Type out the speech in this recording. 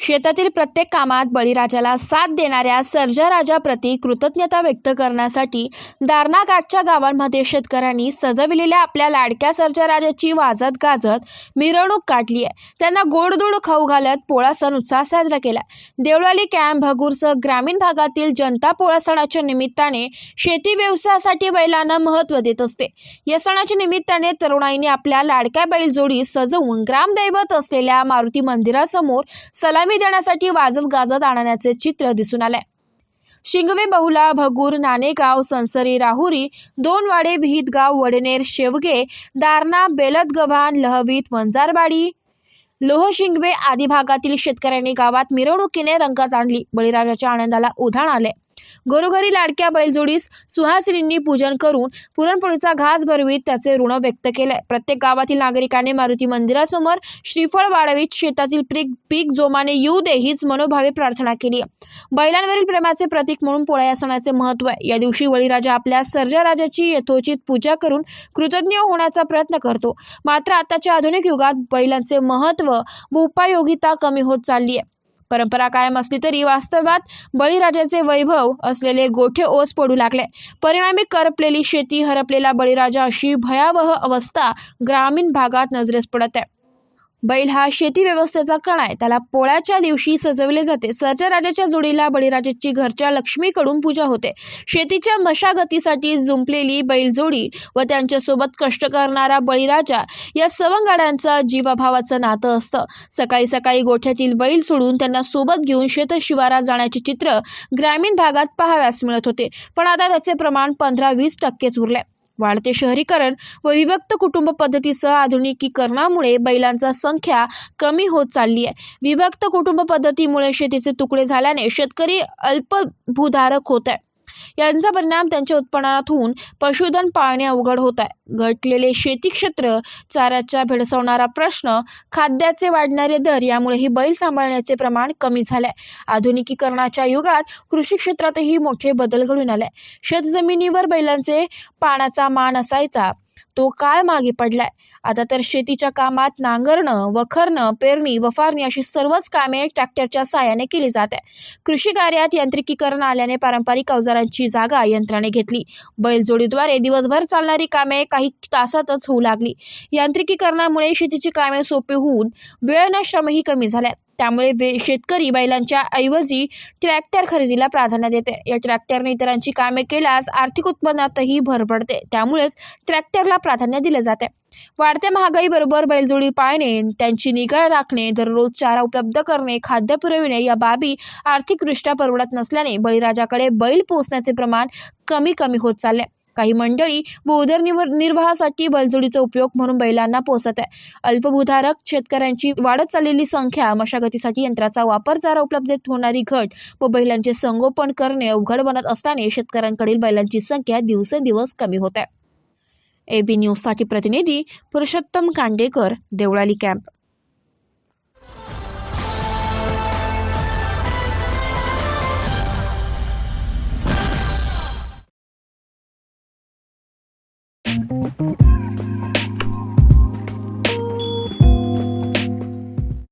शेतातील प्रत्येक कामात बळीराजाला साथ देणाऱ्या सर्जाराजाप्रती कृतज्ञता व्यक्त करण्यासाठी दारणाघाटच्या गावांमध्ये शेतकऱ्यांनी सजविलेल्या आपल्या लाडक्या सर्जाराजाची वाजत गाजत मिरवणूक काढली आहे। त्यांना गोडधोड खाऊ घालत पोळा सण उत्साहात साजरा केला। देवळाली कॅम्प भगूरसह ग्रामीण भागातील जनता पोळा सणाच्या निमित्ताने शेती व्यवसायासाठी बैलांना महत्त्व देत असते। या सणाच्या निमित्ताने तरुणाईने आपल्या लाडक्या बैलजोडी सजवून ग्रामदैवत असलेल्या मारुती मंदिरासमोर सलामी देण्यासाठी वाजत गाजत आणण्याचे चित्र दिसून आले। शिंगवे, बहुला, भगूर, नाणेगाव, संसरी, राहुरी, दोनवाडे, विहितगाव, वडनेर, शेवगे, दारणा, बेलदगव्हाण, लहवीत, वंजारवाडी, लोहशिंगवे आदी भागातील शेतकऱ्यांनी गावात मिरवणुकीने रंगत आणली। बळीराजाच्या आनंदाला उधाण आले। घरोघरी लाडक्या बैलजोडीस सुहासिनींनी पूजन करून पुरणपोळीचा घास भरवीत त्याचे ऋण व्यक्त केले। प्रत्येक गावातील नागरिकांनी मारुती मंदिरासमोर श्रीफळ वाढवीत शेतातील पीक जोमाने येऊ दे हीच मनोभावे प्रार्थना केली। बैलांवरील प्रेमाचे प्रतीक म्हणून पोळा या सणाचे महत्त्व आहे। या दिवशी बळीराजा आपल्या सर्जाराजाची यथोचित पूजा करून कृतज्ञ होण्याचा प्रयत्न करतो। मात्र आताच्या आधुनिक युगात बैलांचे महत्त्व व उपयोगिता कमी होत चालली आहे। परंपरा कायम असली तरी वास्तवात बळीराजाचे वैभव असलेले गोठे ओस पडू लागले। परिणामी करपलेली शेती, हरपलेला बळीराजा अशी भयावह अवस्था ग्रामीण भागात नजरेस पडत आहे। बैल हा शेती व्यवस्थेचा कणा आहे। त्याला पोळ्याच्या दिवशी सजवले जाते। सर्जाराजाच्या जोडीला बळीराजाची घरच्या लक्ष्मीकडून पूजा होते। शेतीच्या मशागतीसाठी जुंपलेली बैलजोडी व त्यांच्यासोबत कष्ट करणारा बळीराजा या सवंगड्यांचं जीवाभावाचं नातं असतं। सकाळी सकाळी गोठ्यातील बैल सोडून त्यांना सोबत घेऊन शेतशिवारात जाण्याचे चित्र ग्रामीण भागात पाहावयास मिळत होते, पण आता त्याचे प्रमाण 15-20% उरले। वाढते शहरीकरण व विभक्त कुटुंब पद्धतीसह आधुनिकीकरणामुळे बैलांची संख्या कमी होत चालली आहे। विभक्त कुटुंब पद्धतीमुळे शेतीचे तुकडे झाल्याने शेतकरी अल्पभूधारक होत आहे। यांचा परिणाम त्यांच्या उत्पन्नात होऊन पशुधन पाळणे अवघड होत आहे। घटलेले शेती क्षेत्र, चाऱ्याचा भेडसावणारा प्रश्न, खाद्याचे वाढणारे दर यामुळे ही बैल सांभाळण्याचे प्रमाण कमी झाले। आधुनिकीकरणाच्या युगात कृषी क्षेत्रातही मोठे बदल घडून आले। शेतजमिनीवर बैलांचे पाण्याचा मान असायचा तो काळ मागे पडलाय। आता तर शेतीच्या कामात नांगरणं, वखरणं, पेरणी व फवारणी अशी सर्वच कामे ट्रॅक्टरच्या साहाय्याने केली जाते। कृषी कार्यात यांत्रिकीकरण आल्याने पारंपरिक अवजारांची जागा यंत्राने घेतली। बैलजोडीद्वारे दिवसभर चालणारी कामे काही तासातच होऊ लागली। यांत्रिकीकरणामुळे शेतीची कामे सोपी होऊन वेळ व श्रमही कमी झाले। त्यामुळे शेतकरी बैलांच्या ऐवजी ट्रॅक्टर खरेदीला प्राधान्य देते। या ट्रॅक्टरने इतरांची कामे केल्यास आर्थिक उत्पन्नातही भर पडते, त्यामुळेच ट्रॅक्टरला प्राधान्य दिले जाते। वाढत्या महागाईबरोबर बैलजोडी पाळणे, त्यांची निगा राखणे, दररोज चारा उपलब्ध करणे, खाद्य पुरविणे या बाबी आर्थिकदृष्ट्या परवडत नसल्याने बळीराजाकडे बैल पोहोचण्याचे प्रमाण कमी होत चालले। काही मंडळी व उदरनिर्वाहासाठी बैलजोडीचा उपयोग म्हणून बैलांना पोसत आहे। अल्पभूधारक शेतकऱ्यांची वाढत चाललेली संख्या, मशागतीसाठी यंत्राचा वापर, चारा उपलब्धतेत होणारी घट व बैलांचे संगोपन करणे अवघड बनत असल्याने शेतकऱ्यांकडील बैलांची संख्या दिवसेंदिवस कमी होत आहे। AB न्यूजसाठी प्रतिनिधी पुरुषोत्तम कांडेकर, देवळाली कॅम्प।